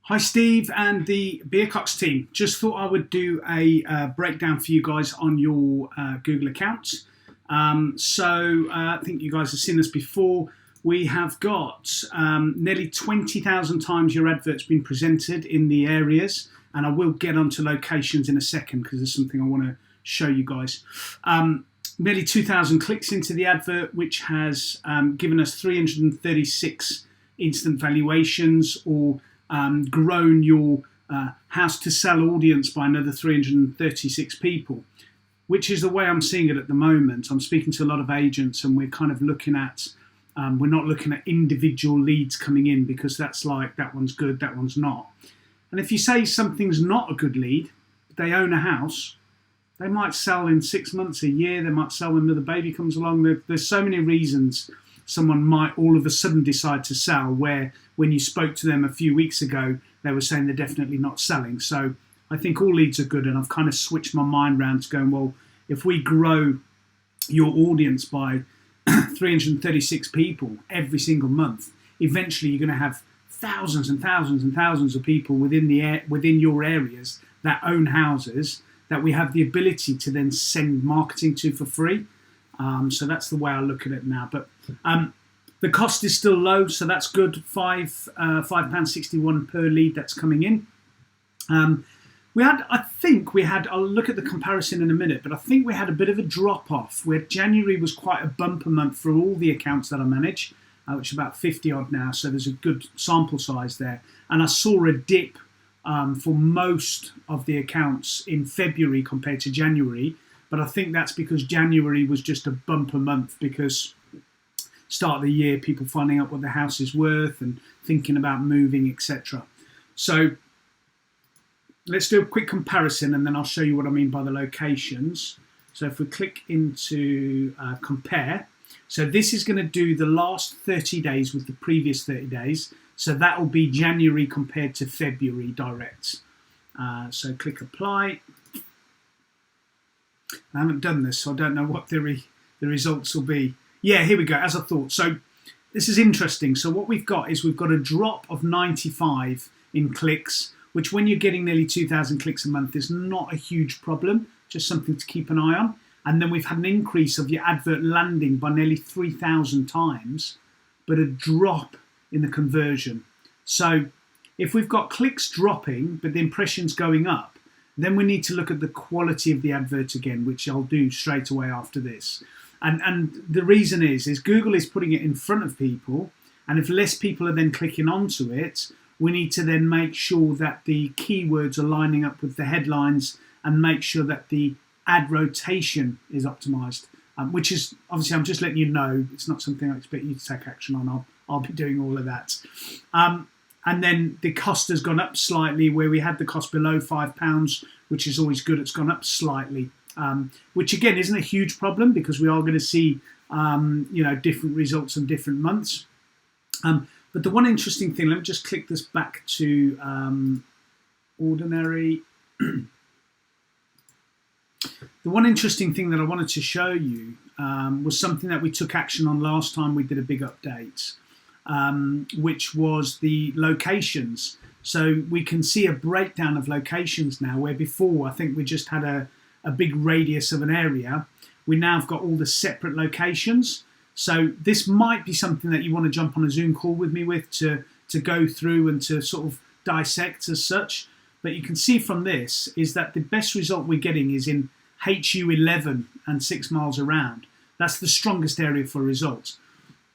Hi Steve and the Beercocks team. Just thought I would do a breakdown for you guys on your Google accounts. I think you guys have seen this before. We have got nearly 20,000 times your advert's been presented in the areas, and I will get onto locations in a second because there's something I want to show you guys. Nearly 2,000 clicks into the advert, which has given us 336 instant valuations, or grown your house to sell audience by another 336 people, which is the way I'm seeing it at the moment. I'm speaking to a lot of agents, and we're kind of looking at, we're not looking at individual leads coming in, because that's like, that one's good, that one's not. And if you say something's not a good lead, they own a house, they might sell in 6 months, a year, they might sell when another baby comes along. There's so many reasons someone might all of a sudden decide to sell, where when you spoke to them a few weeks ago, they were saying they're definitely not selling. So I think all leads are good, and I've kind of switched my mind around to going, well, if we grow your audience by 336 people every single month, eventually you're going to have thousands and thousands and thousands of people within your areas that own houses that we have the ability to then send marketing to for free. So that's the way I look at it now. But the cost is still low, so that's good. £5.61 per lead that's coming in. I'll look at the comparison in a minute, but I think we had a bit of a drop off, where January was quite a bumper month for all the accounts that I manage, which is about 50 odd now. So there's a good sample size there. And I saw a dip for most of the accounts in February compared to January. But I think that's because January was just a bumper month, because start of the year, people finding out what the house is worth and thinking about moving, etc. So let's do a quick comparison, and then I'll show you what I mean by the locations. So if we click into compare, so this is going to do the last 30 days with the previous 30 days. So that will be January compared to February direct. So click apply. I haven't done this, so I don't know what the results will be. Yeah, here we go, as I thought. So this is interesting. So what we've got is we've got a drop of 95 in clicks, which when you're getting nearly 2,000 clicks a month is not a huge problem, just something to keep an eye on. And then we've had an increase of your advert landing by nearly 3,000 times, but a drop in the conversion. So if we've got clicks dropping, but the impressions going up, then we need to look at the quality of the advert again, which I'll do straight away after this. And the reason is Google is putting it in front of people, and if less people are then clicking onto it, we need to then make sure that the keywords are lining up with the headlines, and make sure that the ad rotation is optimized, which is, obviously, I'm just letting you know, it's not something I expect you to take action on. I'll be doing all of that. And then the cost has gone up slightly, where we had the cost below £5, which is always good. It's gone up slightly, which again isn't a huge problem, because we are going to see different results in different months. But the one interesting thing, let me just click this back to ordinary. The one interesting thing that I wanted to show you was something that we took action on last time we did a big update. Which was the locations. So we can see a breakdown of locations now, where before I think we just had a big radius of an area. We now have got all the separate locations. So this might be something that you want to jump on a Zoom call with me with to go through and to sort of dissect as such. But you can see from this is that the best result we're getting is in HU11 and 6 miles around. That's the strongest area for results.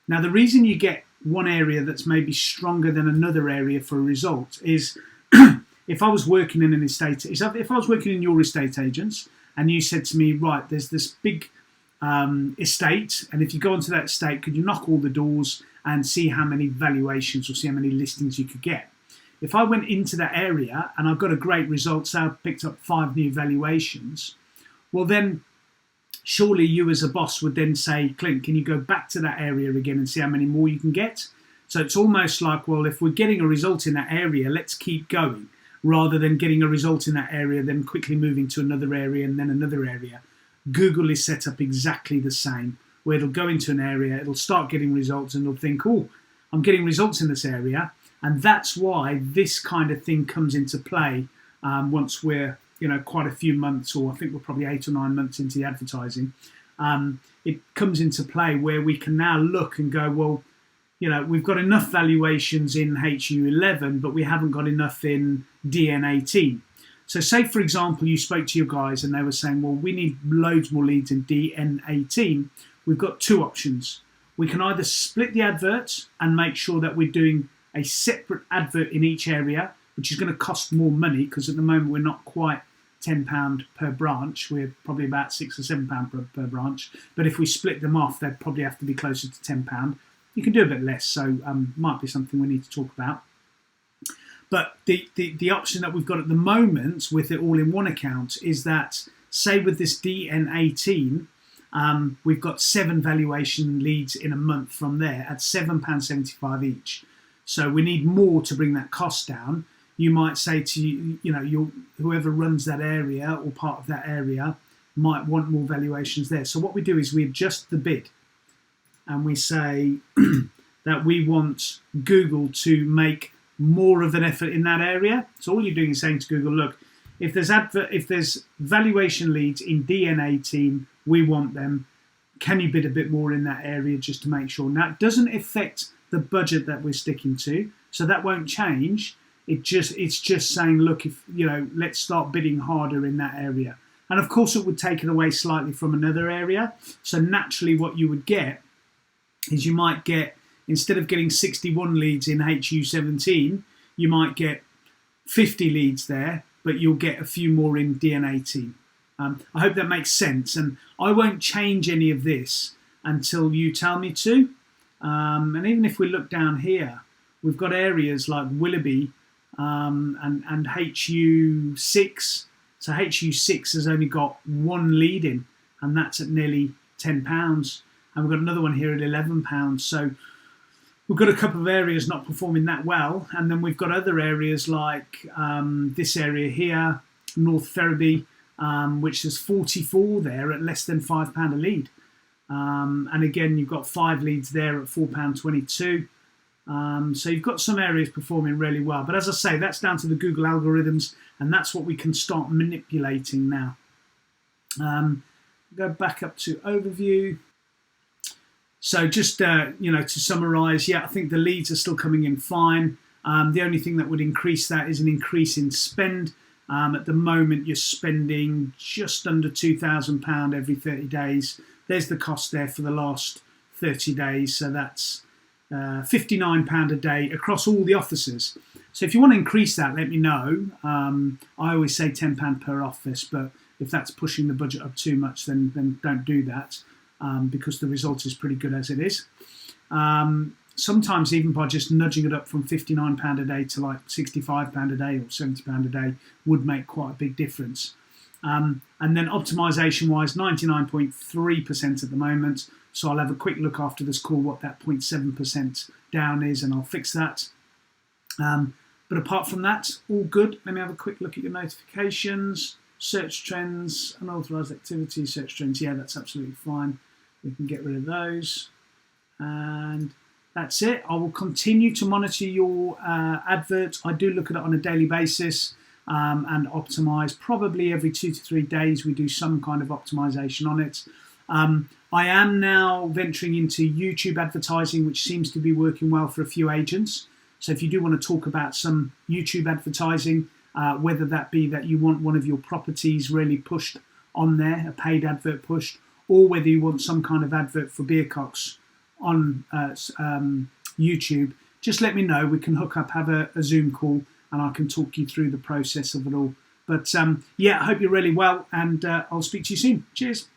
Now, the reason you get one area that's maybe stronger than another area for a result is if I was working in an estate, if I was working in your estate agents, and you said to me, right, there's this big estate, and if you go onto that estate, could you knock all the doors and see how many valuations or see how many listings you could get? If I went into that area and I've got a great result, so I've picked up 5 new valuations, well then surely you as a boss would then say, Clint, can you go back to that area again and see how many more you can get? So it's almost like, well, if we're getting a result in that area, let's keep going, rather than getting a result in that area, then quickly moving to another area and then another area. Google is set up exactly the same, where it'll go into an area, it'll start getting results, and it'll think, oh, I'm getting results in this area. And that's why this kind of thing comes into play once we're, quite a few months, or I think we're probably 8 or 9 months into the advertising. It comes into play where we can now look and go, well, we've got enough valuations in HU11, but we haven't got enough in DN18. So say, for example, you spoke to your guys and they were saying, well, we need loads more leads in DN18. We've got two options. We can either split the adverts and make sure that we're doing a separate advert in each area, which is going to cost more money because at the moment we're not quite £10 per branch. We're probably about £6 or £7 per branch. But if we split them off, they'd probably have to be closer to £10. You can do a bit less, so might be something we need to talk about. But the option that we've got at the moment with it all in one account is that, say with this DN18, we've got 7 valuation leads in a month from there at £7.75 each. So we need more to bring that cost down. You might say to whoever runs that area or part of that area might want more valuations there. So what we do is we adjust the bid and we say that we want Google to make more of an effort in that area. So all you're doing is saying to Google, look, if there's valuation leads in DN18, we want them. Can you bid a bit more in that area just to make sure? Now, it doesn't affect the budget that we're sticking to, so that won't change. It's just saying, look, if let's start bidding harder in that area. And of course, it would take it away slightly from another area. So naturally, what you would get is you might get, instead of getting 61 leads in HU17, you might get 50 leads there, but you'll get a few more in DN18. I hope that makes sense. And I won't change any of this until you tell me to. And even if we look down here, we've got areas like Willoughby and HU6. So HU6 has only got 1 lead in, and that's at nearly £10. And we've got another one here at £11. So we've got a couple of areas not performing that well. And then we've got other areas like this area here, North Ferriby, which is 44 there at less than £5 a lead. And again, you've got 5 leads there at £4.22. So you've got some areas performing really well. But as I say, that's down to the Google algorithms, and that's what we can start manipulating now. Go back up to overview. So just, to summarise, I think the leads are still coming in fine. The only thing that would increase that is an increase in spend. At the moment, you're spending just under £2,000 every 30 days. There's the cost there for the last 30 days. So that's £59 a day across all the offices. So if you want to increase that, let me know. I always say £10 per office, but if that's pushing the budget up too much, then don't do that. Because the result is pretty good as it is. Sometimes even by just nudging it up from £59 a day to like £65 a day or £70 a day would make quite a big difference. And then optimization-wise, 99.3% at the moment. So I'll have a quick look after this call what that 0.7% down is, and I'll fix that. But apart from that, all good. Let me have a quick look at your notifications. Search trends, unauthorized activity, search trends. Yeah, that's absolutely fine. We can get rid of those. And that's it. I will continue to monitor your adverts. I do look at it on a daily basis and optimize. Probably every 2 to 3 days we do some kind of optimization on it. I am now venturing into YouTube advertising, which seems to be working well for a few agents. So if you do want to talk about some YouTube advertising, whether that be that you want one of your properties really pushed on there, a paid advert pushed, or whether you want some kind of advert for Beercocks on YouTube, just let me know. We can hook up, have a Zoom call, and I can talk you through the process of it all. But I hope you're really well, and I'll speak to you soon. Cheers.